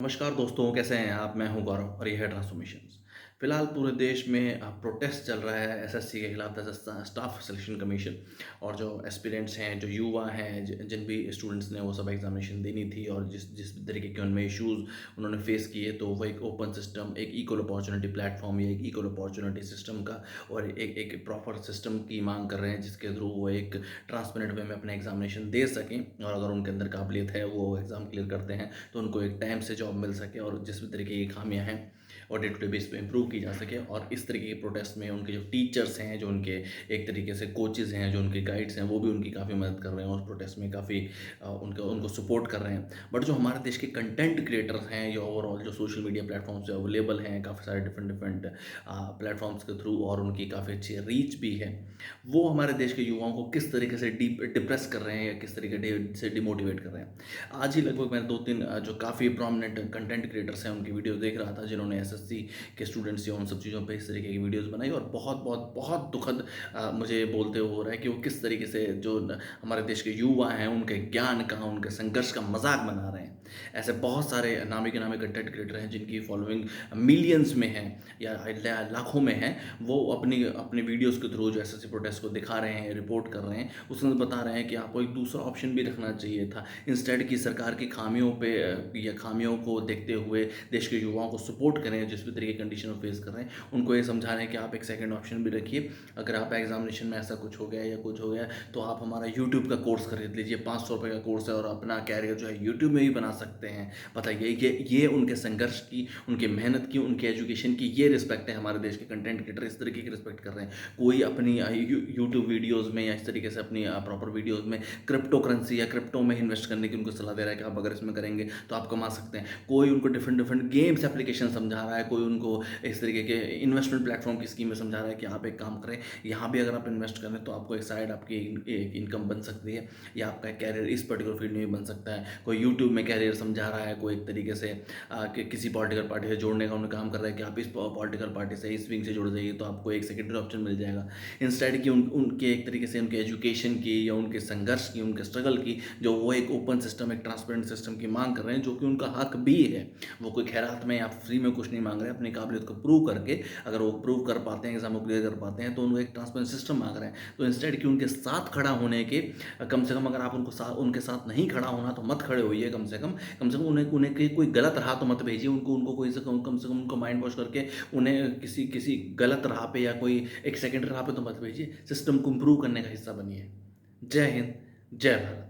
नमस्कार दोस्तों, कैसे हैं आप? मैं हूं गौरव और ये है ट्रांसफॉर्मेशंस। फिलहाल पूरे देश में प्रोटेस्ट चल रहा है एसएससी के खिलाफ, दैट स्टाफ सिलेक्शन कमीशन। और जो एस्पिरेंट्स हैं, जो युवा हैं, जिन भी स्टूडेंट्स ने वो सब एग्जामिनेशन देनी थी और जिस जिस तरीके के उनमें इश्यूज उन्होंने फेस किए, तो वो एक ओपन सिस्टम, एक इक्वल अपॉर्चुनिटी प्लेटफॉर्म या एक इक्वल अपॉर्चुनिटी सिस्टम का और एक प्रॉपर सिस्टम की मांग कर रहे हैं, जिसके थ्रू वो एक ट्रांसपेरेंट वे में अपने एग्जामिनेशन दे सकें। और अगर उनके अंदर काबिलियत है, वो एग्ज़ाम क्लियर करते हैं, तो उनको एक टाइम से जॉब मिल सके और जिस भी तरीके की खामियां हैं और डे टू डे बेस पे इम्प्रूव की जा सके। और इस तरीके के प्रोटेस्ट में उनके जो टीचर्स हैं, जो उनके एक तरीके से कोचेज़ हैं, जो उनके गाइड्स हैं, वो भी उनकी काफ़ी मदद कर रहे हैं, उस प्रोटेस्ट में काफ़ी उनको उनको सपोर्ट कर रहे हैं। बट जो हमारे देश के कंटेंट क्रिएटर्स हैं, या ओवरऑल जो सोशल मीडिया प्लेटफॉर्म्स जो अवेलेबल हैं काफ़ी सारे डिफरेंट डिफरेंट प्लेटफॉर्म्स के थ्रू, और उनकी काफ़ी अच्छी रीच भी है, वो हमारे देश के युवाओं को किस तरीके से डिप्रेस कर रहे हैं या किस तरीके से डिमोटिवेट कर रहे हैं। आज ही लगभग मैंने 2-3 जो काफ़ी प्रोमिनेंट कंटेंट क्रिएटर्स हैं उनकी वीडियो देख रहा था, जिन्होंने एसएससी के स्टूडेंट्स या उन सब चीज़ों पे इस तरीके की वीडियोस बनाई। और बहुत बहुत बहुत दुखद मुझे बोलते हुए हो रहा है कि वो किस तरीके से जो हमारे देश के युवा हैं, उनके ज्ञान का, उनके संघर्ष का मजाक बना रहे हैं। ऐसे बहुत सारे नामी के नामी कंटेंट क्रिएटर हैं जिनकी फॉलोइंग मिलियंस में है या लाखों में है। वो अपनी अपनी वीडियोस के थ्रू जो एसएससी प्रोटेस्ट को दिखा रहे हैं, रिपोर्ट कर रहे हैं, उसमें बता रहे हैं कि आपको एक दूसरा ऑप्शन भी रखना चाहिए था। इंस्टेड की सरकार की खामियों पे या खामियों को देखते हुए देश के युवाओं को सपोर्ट करें, जिस भी तरीके की कंडीशन में फेस कर रहे हैं, उनको ये समझा रहे हैं कि आप एक सेकंड ऑप्शन भी रखिए। अगर आप एग्जामिनेशन में ऐसा कुछ हो गया या कुछ हो गया, तो आप हमारा यूट्यूब का कोर्स खरीद लीजिए, 500 रुपये का कोर्स है, और अपना कैरियर जो है यूट्यूब में भी बना सकते हैं। बताइए, ये उनके संघर्ष की, उनकी मेहनत की, उनके एजुकेशन की ये रिस्पेक्ट है। हमारे देश के कंटेंट क्रिएटर इस तरीके की रिस्पेक्ट कर रहे हैं। कोई अपनी यूट्यूब वीडियोज़ में या इस तरीके से अपनी प्रॉपर वीडियोज़ में क्रिप्टो करेंसी या क्रिप्टो में इन्वेस्ट करने की उनको सलाह दे रहा है कि आप अगर इसमें करेंगे तो आप कमा सकते हैं। कोई उनको डिफरेंट डिफरेंट गेम्स एप्लीकेशन समझा रहा है, कोई उनको इस तरीके के इन्वेस्टमेंट प्लेटफॉर्म की स्कीम में समझा रहा है कि आप एक काम करें, यहाँ भी अगर आप इन्वेस्ट करें तो आपको एक साइड आपकी एक इनकम बन सकती है, या आपका कैरियर इस पर्टिकुलर फील्ड में भी बन सकता है। कोई यूट्यूब में कैरियर समझा रहा है, कोई एक तरीके से कि किसी पॉलिटिकल पार्टी से जोड़ने का उन्हें काम कर रहा है कि आप इस पॉलिटिकल पार्टी से, इस विंग से जुड़ जाइए तो आपको एक सेकेंडरी ऑप्शन मिल जाएगा। इंस्टेड कि उनके एक तरीके से उनके एजुकेशन की या उनके संघर्ष की, उनके स्ट्रगल की, जो वो एक ओपन सिस्टम, एक ट्रांसपेरेंट सिस्टम की मांग कर रहे हैं, जो कि उनका हक भी है। वो कोई खैरात में या फ्री में कुछ नहीं मांग रहे हैं। अपनी काबिलियत को प्रूव करके, अगर वो प्रूव कर पाते हैं, एग्जाम को क्लियर कर पाते हैं, तो उनको एक ट्रांसपेरेंट सिस्टम मांग रहे हैं। तो इंस्टेड कि उनके साथ खड़ा होने के, कम से कम अगर आप उनके साथ नहीं खड़ा होना तो मत खड़े होइए। कम से कम उन्हें उन्हें कोई गलत राह तो मत भेजिए। उनको कोई से कम उनको माइंड वॉश करके उन्हें किसी किसी गलत राह पे या कोई एक सेकेंडरी राह पे तो मत भेजिए। सिस्टम को इम्प्रूव करने का हिस्सा बनिए। जय हिंद, जय भारत।